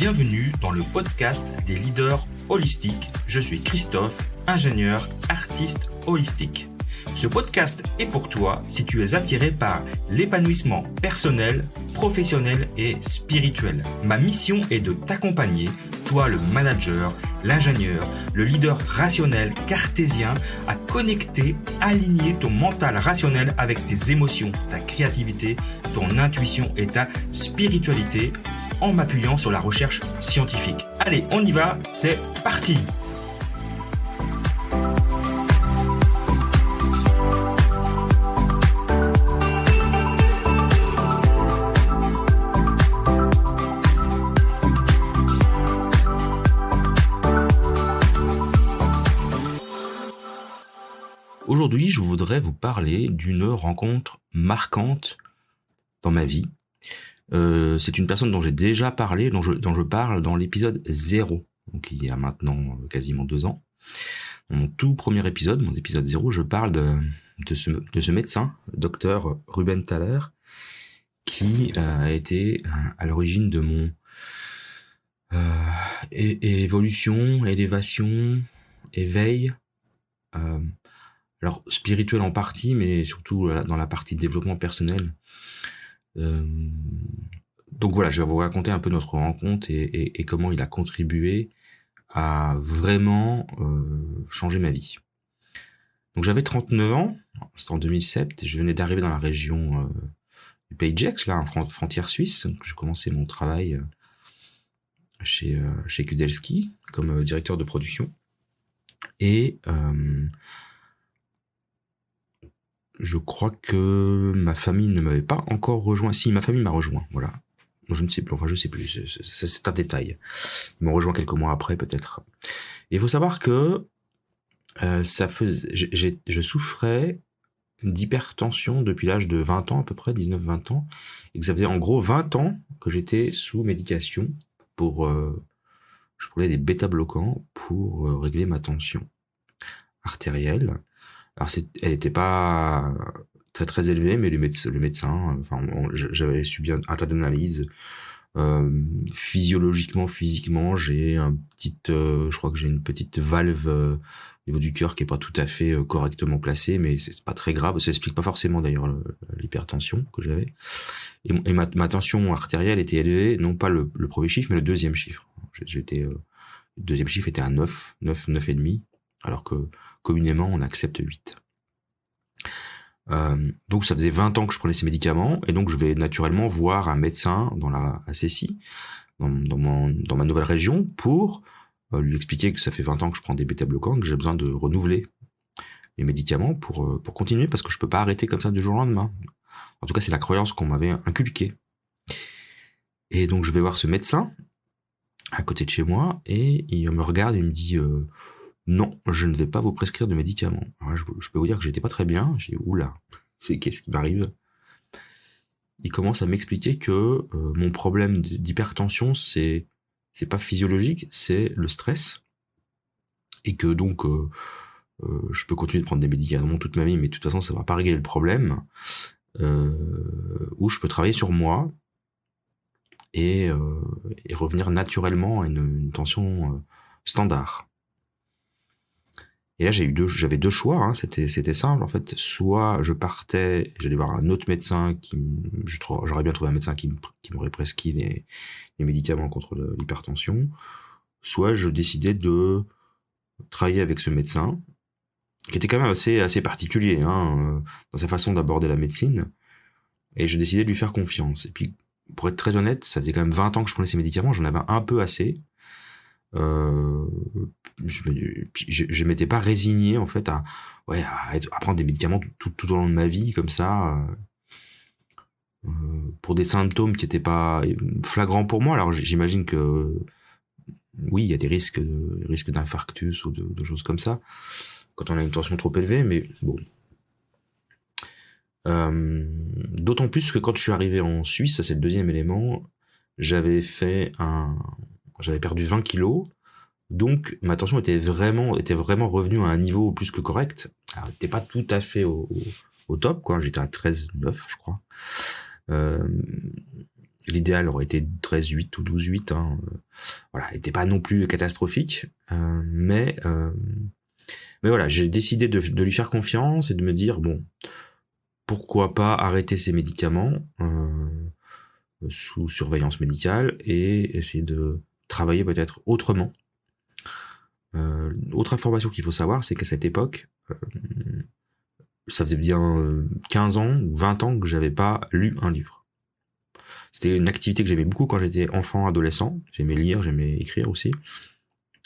Bienvenue dans le podcast des leaders holistiques. Je suis Christophe, ingénieur, artiste holistique. Ce podcast est pour toi si tu es attiré par l'épanouissement personnel, professionnel et spirituel. Ma mission est de t'accompagner, toi le manager, l'ingénieur, le leader rationnel cartésien, à connecter, aligner ton mental rationnel avec tes émotions, ta créativité, ton intuition et ta spiritualité en m'appuyant sur la recherche scientifique. Allez, on y va, c'est parti! Aujourd'hui, je voudrais vous parler d'une rencontre marquante dans ma vie. C'est une personne dont j'ai déjà parlé, dont je parle dans l'épisode 0, donc il y a maintenant quasiment 2 ans. Dans mon tout premier épisode, mon épisode 0, je parle de ce médecin, docteur Ruben Thaler, qui a été à l'origine de mon évolution, élévation, éveil, alors spirituel en partie, mais surtout dans la partie développement personnel. Donc voilà, je vais vous raconter un peu notre rencontre et comment il a contribué à vraiment changer ma vie. Donc j'avais 39 ans, c'était en 2007, je venais d'arriver dans la région du Pays de Gex, là, en frontière suisse. Je commençais mon travail chez Kudelski comme directeur de production. Et je crois que ma famille ne m'avait pas encore rejoint. Si, ma famille m'a rejoint, voilà. Je ne sais plus, c'est un détail. Ils m'ont rejoint quelques mois après, peut-être. Et il faut savoir que je souffrais d'hypertension depuis l'âge de 20 ans, à peu près, 19-20 ans, et que ça faisait en gros 20 ans que j'étais sous médication je prenais des bêta-bloquants pour régler ma tension artérielle. Alors elle n'était pas très très élevée, mais le médecin, j'avais subi un tas d'analyses. Physiologiquement, physiquement, j'ai je crois que j'ai une petite valve au niveau du cœur qui est pas tout à fait correctement placée, mais c'est pas très grave. Ça explique pas forcément d'ailleurs l'hypertension que j'avais. Et ma tension artérielle était élevée, non pas le premier chiffre, mais le deuxième chiffre. Le deuxième chiffre était à 9 et demi, alors que communément on accepte 8. Donc ça faisait 20 ans que je prenais ces médicaments, et donc je vais naturellement voir un médecin dans la ACSI, dans ma nouvelle région, pour lui expliquer que ça fait 20 ans que je prends des bêta-bloquants, que j'ai besoin de renouveler les médicaments pour continuer, parce que je peux pas arrêter comme ça du jour au lendemain. En tout cas, c'est la croyance qu'on m'avait inculquée. Et donc je vais voir ce médecin à côté de chez moi, et il me regarde et il me dit non, je ne vais pas vous prescrire de médicaments. Alors, je peux vous dire que j'étais pas très bien. J'ai dit, oula, qu'est-ce qui m'arrive? Il commence à m'expliquer que mon problème d'hypertension, c'est pas physiologique, c'est le stress. Et que donc, je peux continuer de prendre des médicaments toute ma vie, mais de toute façon, ça va pas régler le problème. Ou je peux travailler sur moi et revenir naturellement à une tension standard. Et là, j'avais 2 choix, hein. C'était simple, en fait. Soit je partais, j'allais voir un autre médecin j'aurais bien trouvé un médecin qui m'aurait prescrit les médicaments contre l'hypertension. Soit je décidais de travailler avec ce médecin, qui était quand même assez particulier, hein, dans sa façon d'aborder la médecine. Et je décidais de lui faire confiance. Et puis, pour être très honnête, ça faisait quand même 20 ans que je prenais ces médicaments, j'en avais un peu assez. Je m'étais pas résigné en fait à prendre des médicaments tout au long de ma vie comme ça pour des symptômes qui étaient pas flagrants pour moi. Alors j'imagine que oui, il y a des risques d'infarctus ou de choses comme ça quand on a une tension trop élevée, mais bon. D'autant plus que quand je suis arrivé en Suisse, ça c'est le deuxième élément, j'avais perdu 20 kilos, donc ma tension était vraiment revenue à un niveau plus que correct. Alors, elle n'était pas tout à fait au top, quoi. J'étais à 13,9, je crois. l'idéal aurait été 13-8 ou 12-8. Hein. Voilà, elle n'était pas non plus catastrophique, mais voilà, j'ai décidé de lui faire confiance et de me dire, bon, pourquoi pas arrêter ces médicaments sous surveillance médicale et essayer de travailler peut-être autrement. Autre information qu'il faut savoir, c'est qu'à cette époque, ça faisait bien 15 ans ou 20 ans que j'avais pas lu un livre. C'était une activité que j'aimais beaucoup quand j'étais enfant, adolescent. J'aimais lire, j'aimais écrire aussi.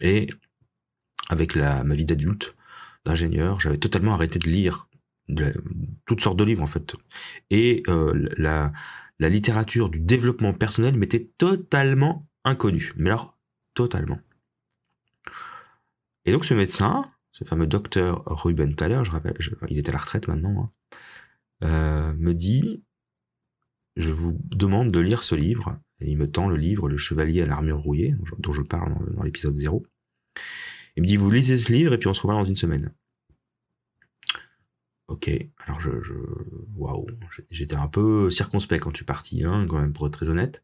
Et avec ma vie d'adulte, d'ingénieur, j'avais totalement arrêté de lire toutes sortes de livres en fait. Et la littérature du développement personnel m'était totalement inconnue. Mais alors, totalement. Et donc ce médecin, ce fameux docteur Ruben Thaler, je rappelle, il est à la retraite maintenant, hein, me dit, je vous demande de lire ce livre. Et il me tend le livre Le Chevalier à l'armure rouillée, dont je parle dans l'épisode 0. Il me dit, vous lisez ce livre et puis on se revoit dans une semaine. Ok, alors waouh, j'étais un peu circonspect quand je suis parti, hein, quand même, pour être très honnête.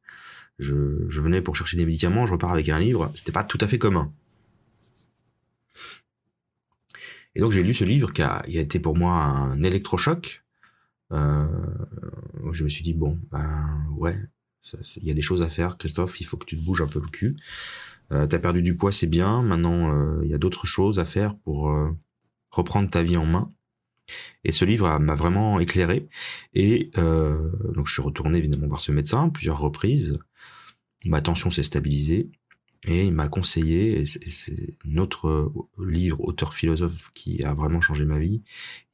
Je venais pour chercher des médicaments, je repars avec un livre, c'était pas tout à fait commun. Et donc j'ai lu ce livre qui a été pour moi un électrochoc. Je me suis dit, bon, ben ouais, il y a des choses à faire, Christophe, il faut que tu te bouges un peu le cul. T'as perdu du poids, c'est bien, maintenant il y a d'autres choses à faire pour reprendre ta vie en main. Et ce livre m'a vraiment éclairé. Et donc je suis retourné évidemment voir ce médecin plusieurs reprises. Ma tension s'est stabilisée. Et il m'a conseillé, et c'est notre livre, auteur-philosophe, qui a vraiment changé ma vie,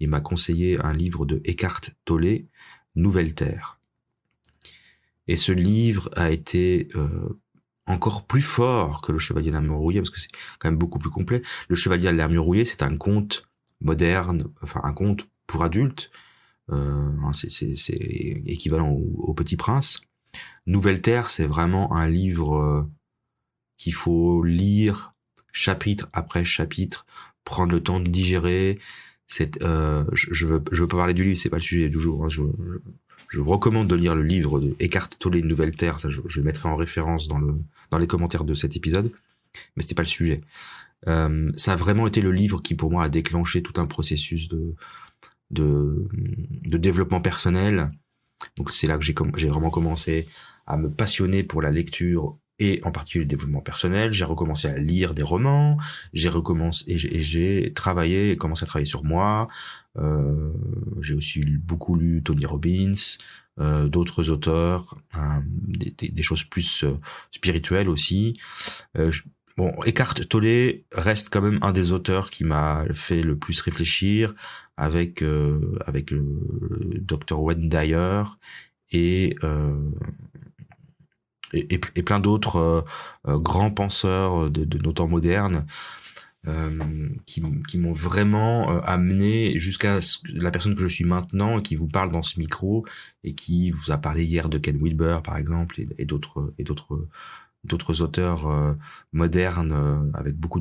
il m'a conseillé un livre de Eckhart Tolle, Nouvelle Terre. Et ce livre a été encore plus fort que Le Chevalier à l'armure rouillée, parce que c'est quand même beaucoup plus complet. Le Chevalier à l'armure rouillée, c'est un conte moderne, enfin un conte pour adultes, c'est équivalent au Petit Prince. Nouvelle Terre, c'est vraiment un livre qu'il faut lire chapitre après chapitre, prendre le temps de digérer. Je veux pas parler du livre, c'est pas le sujet du jour. Hein. Je vous recommande de lire le livre de Eckhart Tolle, Nouvelle Terre. Ça, je le mettrai en référence dans les commentaires de cet épisode. Mais c'était pas le sujet. Ça a vraiment été le livre qui, pour moi, a déclenché tout un processus de développement personnel. Donc c'est là que j'ai vraiment commencé à me passionner pour la lecture et en particulier le développement personnel. J'ai recommencé à lire des romans, j'ai commencé à travailler sur moi. J'ai aussi beaucoup lu Tony Robbins, d'autres auteurs, des choses plus spirituelles aussi. Bon, Eckhart Tolle reste quand même un des auteurs qui m'a fait le plus réfléchir, avec le Dr. Wayne Dyer et plein d'autres grands penseurs de nos temps modernes qui m'ont vraiment amené jusqu'à la personne que je suis maintenant et qui vous parle dans ce micro et qui vous a parlé hier de Ken Wilber par exemple et d'autres auteurs modernes avec beaucoup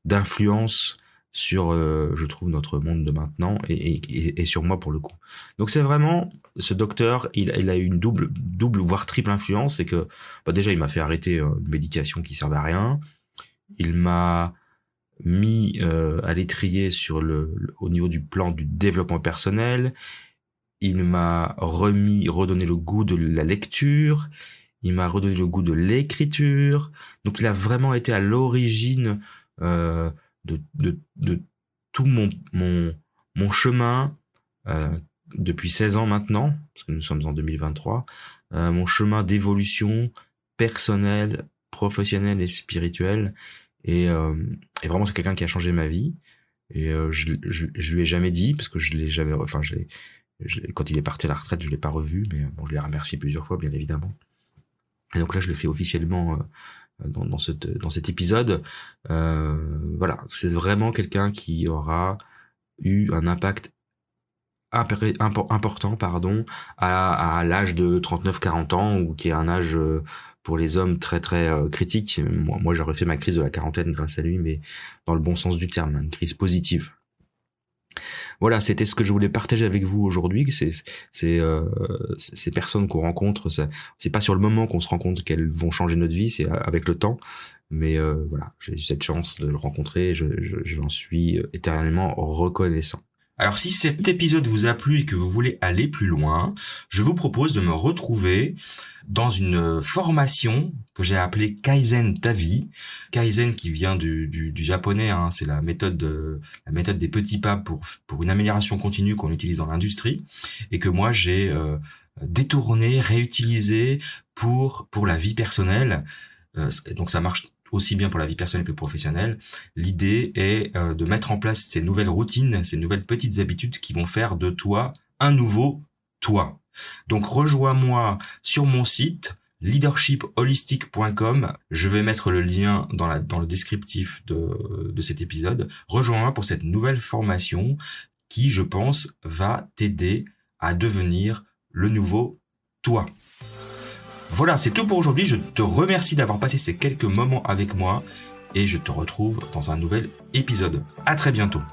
d'influence sur je trouve notre monde de maintenant et sur moi pour le coup. Donc c'est vraiment ce docteur, il a eu une double voire triple influence. C'est que déjà il m'a fait arrêter une médication qui servait à rien, il m'a mis à l'étrier au niveau du plan du développement personnel, il m'a redonné le goût de la lecture, il m'a redonné le goût de l'écriture. Donc il a vraiment été à l'origine de tout mon chemin depuis 16 ans maintenant, parce que nous sommes en 2023, mon chemin d'évolution personnelle, professionnelle et spirituelle. Et vraiment c'est quelqu'un qui a changé ma vie. Et je lui ai jamais dit, parce que je l'ai jamais, enfin quand il est parti à la retraite, je l'ai pas revu, mais bon, je l'ai remercié plusieurs fois, bien évidemment. Et donc là, je le fais officiellement dans cet épisode. Voilà, c'est vraiment quelqu'un qui aura eu un impact important, à l'âge de 39-40 ans, ou qui est un âge pour les hommes très très critique. Moi, j'ai refait ma crise de la quarantaine grâce à lui, mais dans le bon sens du terme, une crise positive. Voilà, c'était ce que je voulais partager avec vous aujourd'hui. Ces personnes qu'on rencontre, c'est pas sur le moment qu'on se rend compte qu'elles vont changer notre vie, c'est avec le temps. Mais voilà, j'ai eu cette chance de le rencontrer et j'en suis éternellement reconnaissant. Alors si cet épisode vous a plu et que vous voulez aller plus loin, je vous propose de me retrouver dans une formation que j'ai appelée Kaizen Ta Vie. Kaizen qui vient du japonais, hein, c'est la méthode des petits pas pour une amélioration continue qu'on utilise dans l'industrie et que moi j'ai détourné, réutilisé pour la vie personnelle. Donc ça marche aussi bien pour la vie personnelle que professionnelle. L'idée est de mettre en place ces nouvelles routines, ces nouvelles petites habitudes qui vont faire de toi un nouveau toi. Donc rejoins-moi sur mon site leadershipholistic.com. Je vais mettre le lien dans le descriptif de cet épisode. Rejoins-moi pour cette nouvelle formation qui, je pense, va t'aider à devenir le nouveau toi. Voilà, c'est tout pour aujourd'hui. Je te remercie d'avoir passé ces quelques moments avec moi et je te retrouve dans un nouvel épisode. À très bientôt.